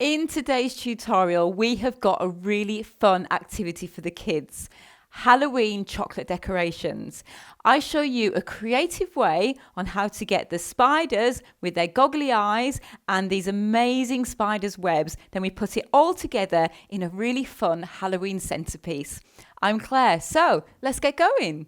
In today's tutorial, we have got a really fun activity for the kids. Halloween chocolate decorations. I show you a creative way on how to get the spiders with their goggly eyes and these amazing spiders webs. Then we put it all together in a really fun Halloween centerpiece. I'm Claire, so let's get going.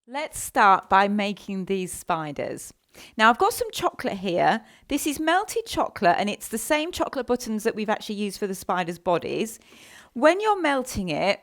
Let's start by making these spiders. Now I've got some chocolate here. This is melted chocolate and it's the same chocolate buttons that we've actually used for the spiders' bodies. When you're melting it,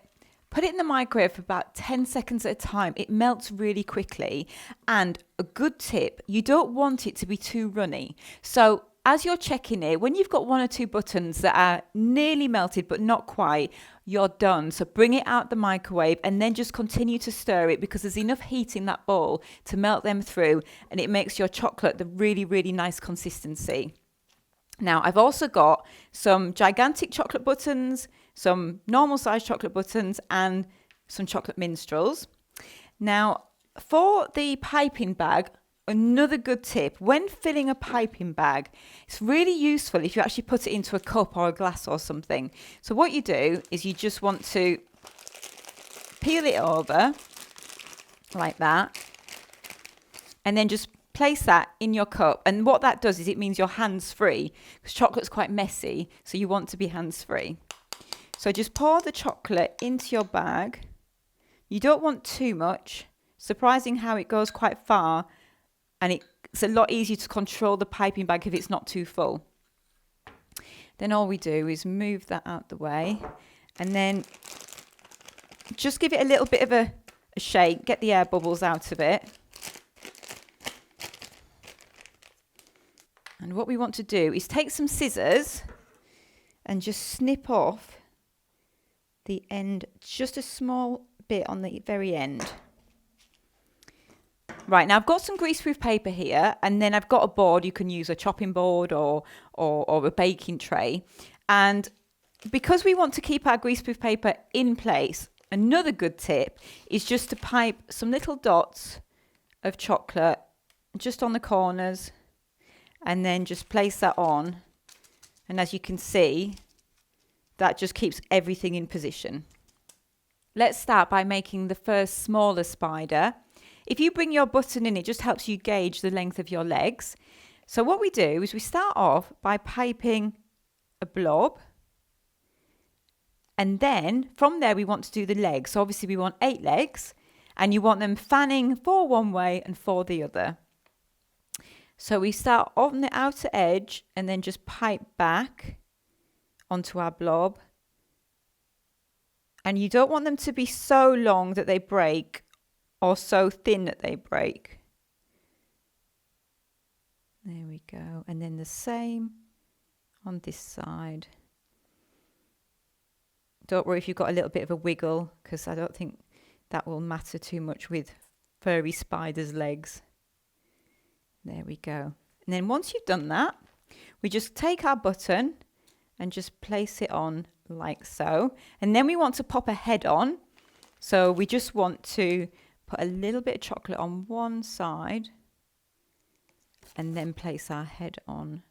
put it in the microwave for about 10 seconds at a time. It melts really quickly. And a good tip, you don't want it to be too runny. So as you're checking it, when you've got one or two buttons that are nearly melted but not quite, you're done. So bring it out the microwave and then just continue to stir it because there's enough heat in that bowl to melt them through, and it makes your chocolate the really, really nice consistency. Now, I've also got some gigantic chocolate buttons, some normal size chocolate buttons, and some chocolate minstrels. Now, for the piping bag, another good tip, when filling a piping bag, it's really useful if you actually put it into a cup or a glass or something. So what you do is you just want to peel it over like that, and then just place that in your cup. And what that does is it means you're hands-free, because chocolate's quite messy, so you want to be hands-free. So just pour the chocolate into your bag. You don't want too much. Surprising how it goes quite far. And it's a lot easier to control the piping bag if it's not too full. Then all we do is move that out the way and then just give it a little bit of a shake, get the air bubbles out of it. And what we want to do is take some scissors and just snip off the end, just a small bit on the very end. Right, now I've got some greaseproof paper here, and then I've got a board. You can use a chopping board or a baking tray. And because we want to keep our greaseproof paper in place, another good tip is just to pipe some little dots of chocolate just on the corners and then just place that on. And as you can see, that just keeps everything in position. Let's start by making the first smaller spider. If you bring your button in, it just helps you gauge the length of your legs. So what we do is we start off by piping a blob. And then from there, we want to do the legs. So obviously we want 8 legs, and you want them fanning 4 one way and 4 the other. So we start on the outer edge and then just pipe back onto our blob. And you don't want them to be so long that they break, or so thin that they break. There we go. And then the same on this side. Don't worry if you've got a little bit of a wiggle, because I don't think that will matter too much with furry spiders' legs. There we go. And then once you've done that, we just take our button and just place it on like so. And then we want to pop a head on. So we just want to put a little bit of chocolate on one side and then place our head on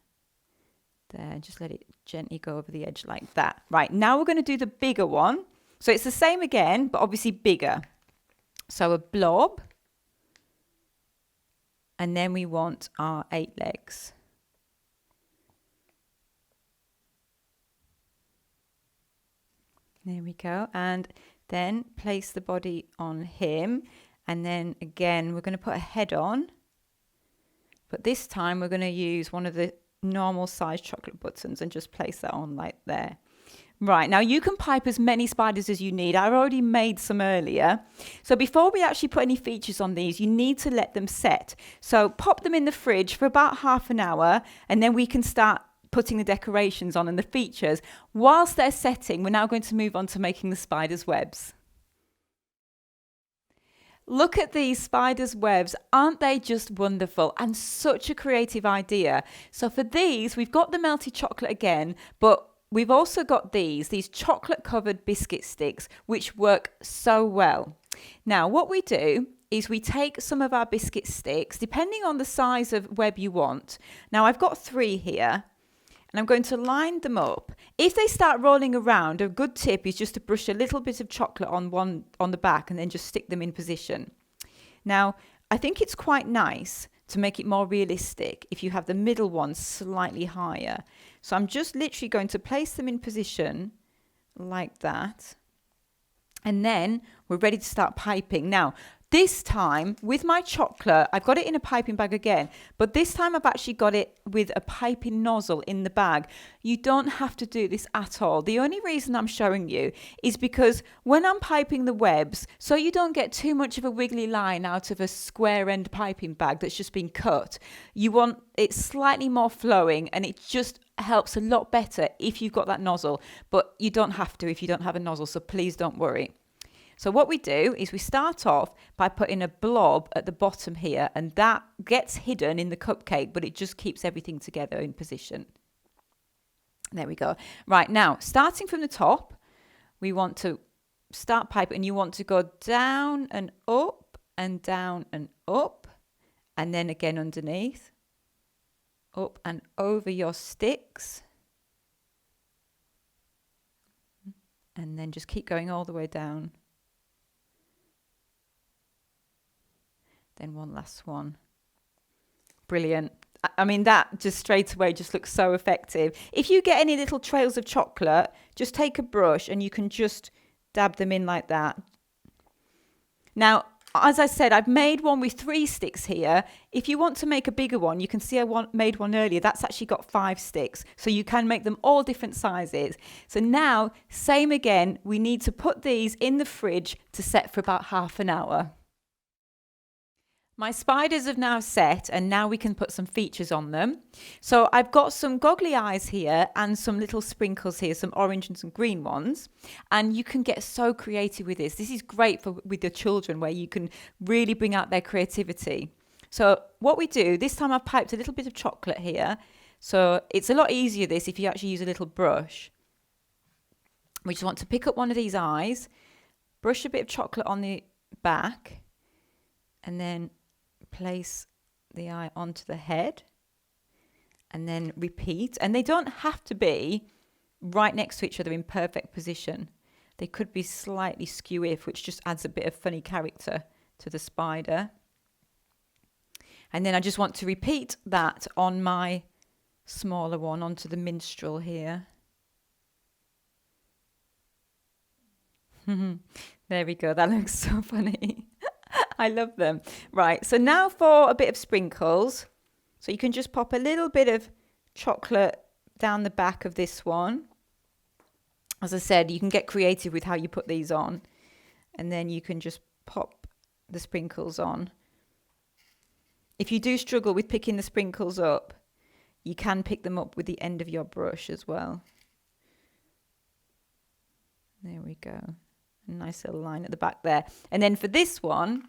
there. Just let it gently go over the edge like that. Right, now we're going to do the bigger one. So it's the same again, but obviously bigger. So a blob. And then we want our 8 legs. There we go. And then place the body on him. And then again, we're going to put a head on. But this time we're going to use one of the normal size chocolate buttons and just place that on like there. Right, now you can pipe as many spiders as you need. I've already made some earlier. So before we actually put any features on these, you need to let them set. So pop them in the fridge for about half an hour, and then we can start putting the decorations on and the features. Whilst they're setting, we're now going to move on to making the spiders' webs. Look at these spiders' webs. Aren't they just wonderful and such a creative idea? So for these, we've got the melted chocolate again, but we've also got these chocolate-covered biscuit sticks, which work so well. Now, what we do is we take some of our biscuit sticks, depending on the size of web you want. Now, I've got 3 here. And I'm going to line them up. If they start rolling around, a good tip is just to brush a little bit of chocolate on the back and then just stick them in position. Now, I think it's quite nice to make it more realistic if you have the middle one slightly higher. So I'm just literally going to place them in position like that. And then we're ready to start piping. Now, this time with my chocolate, I've got it in a piping bag again, but this time I've actually got it with a piping nozzle in the bag. You don't have to do this at all. The only reason I'm showing you is because when I'm piping the webs, so you don't get too much of a wiggly line out of a square end piping bag that's just been cut, you want it slightly more flowing, and it just helps a lot better if you've got that nozzle, but you don't have to if you don't have a nozzle, so please don't worry. So what we do is we start off by putting a blob at the bottom here, and that gets hidden in the cupcake, but it just keeps everything together in position. There we go. Right, now, starting from the top, we want to start piping, and you want to go down and up, and down and up, and then again underneath, up and over your sticks, and then just keep going all the way down. Then one last one. Brilliant. I mean, that just straight away just looks so effective. If you get any little trails of chocolate, just take a brush and you can just dab them in like that. Now, as I said, I've made one with 3 sticks here. If you want to make a bigger one, you can see I made one earlier. That's actually got 5 sticks. So you can make them all different sizes. So now, same again, we need to put these in the fridge to set for about half an hour. My spiders have now set, and now we can put some features on them. So I've got some goggly eyes here and some little sprinkles here, some orange and some green ones. And you can get so creative with this. This is great with your children, where you can really bring out their creativity. So what we do, this time I've piped a little bit of chocolate here. So it's a lot easier this if you actually use a little brush. We just want to pick up one of these eyes, brush a bit of chocolate on the back, and then place the eye onto the head, and then repeat. And they don't have to be right next to each other in perfect position. They could be slightly skew-if, which just adds a bit of funny character to the spider. And then I just want to repeat that on my smaller one, onto the minstrel here. There we go. That looks so funny. I love them. Right, so now for a bit of sprinkles. So you can just pop a little bit of chocolate down the back of this one. As I said, you can get creative with how you put these on. And then you can just pop the sprinkles on. If you do struggle with picking the sprinkles up, you can pick them up with the end of your brush as well. There we go. A nice little line at the back there. And then for this one,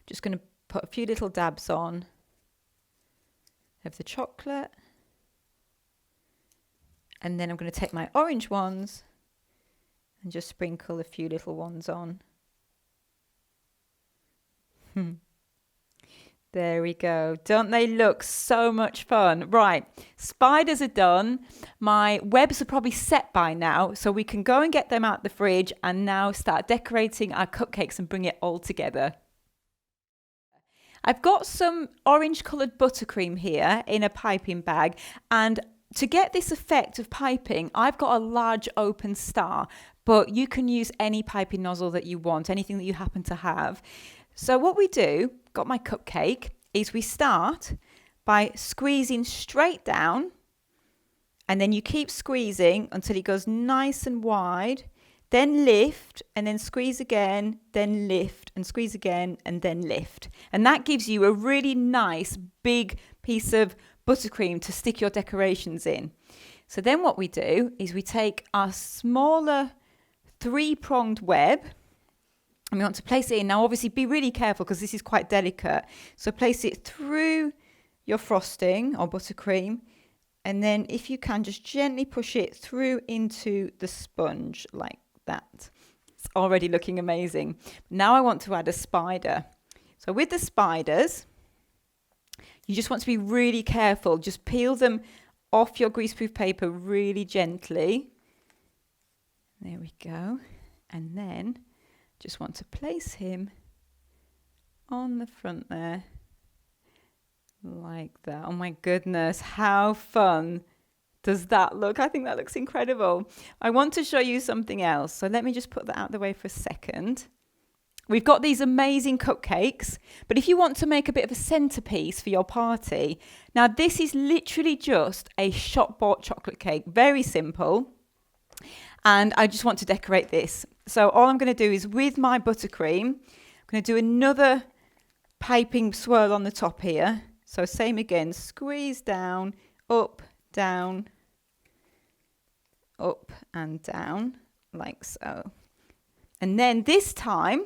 just going to put a few little dabs on of the chocolate. And then I'm going to take my orange ones and just sprinkle a few little ones on. There we go. Don't they look so much fun? Right, spiders are done. My webs are probably set by now, so we can go and get them out the fridge and now start decorating our cupcakes and bring it all together. I've got some orange coloured buttercream here in a piping bag, and to get this effect of piping, I've got a large open star, but you can use any piping nozzle that you want, anything that you happen to have. So what we do, got my cupcake, is we start by squeezing straight down, and then you keep squeezing until it goes nice and wide, then lift, and then squeeze again, then lift, and squeeze again, and then lift. And that gives you a really nice big piece of buttercream to stick your decorations in. So then what we do is we take our smaller 3-pronged web, and we want to place it in. Now obviously be really careful because this is quite delicate. So place it through your frosting or buttercream, and then if you can just gently push it through into the sponge like that. It's already looking amazing. Now I want to add a spider. So with the spiders, you just want to be really careful. Just peel them off your greaseproof paper really gently. There we go. And then just want to place him on the front there. Like that. Oh my goodness, how fun does that look? I think that looks incredible. I want to show you something else. So let me just put that out of the way for a second. We've got these amazing cupcakes, but if you want to make a bit of a centerpiece for your party, now this is literally just a shop-bought chocolate cake, very simple. And I just want to decorate this. So all I'm going to do is with my buttercream, I'm going to do another piping swirl on the top here. So same again, squeeze down, up, down, up and down, like so. And then this time,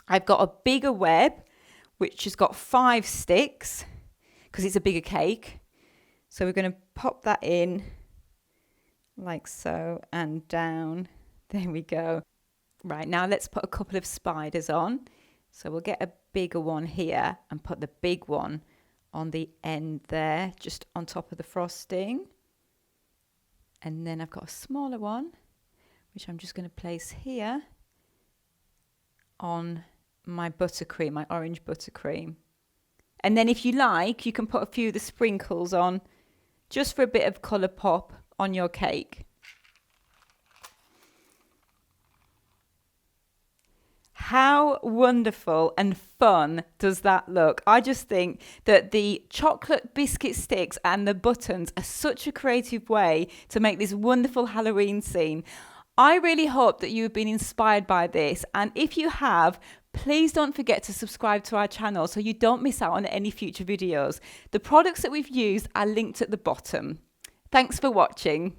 I've got a bigger web, which has got 5 sticks, because it's a bigger cake. So we're going to pop that in, like so, and down. There we go. Right, now let's put a couple of spiders on. So we'll get a bigger one here and put the big one on the end there, just on top of the frosting. And then I've got a smaller one, which I'm just going to place here on my buttercream, my orange buttercream. And then if you like, you can put a few of the sprinkles on, just for a bit of colour pop on your cake. How wonderful and fun does that look? I just think that the chocolate biscuit sticks and the buttons are such a creative way to make this wonderful Halloween scene. I really hope that you have been inspired by this, and if you have, please don't forget to subscribe to our channel so you don't miss out on any future videos. The products that we've used are linked at the bottom. Thanks for watching.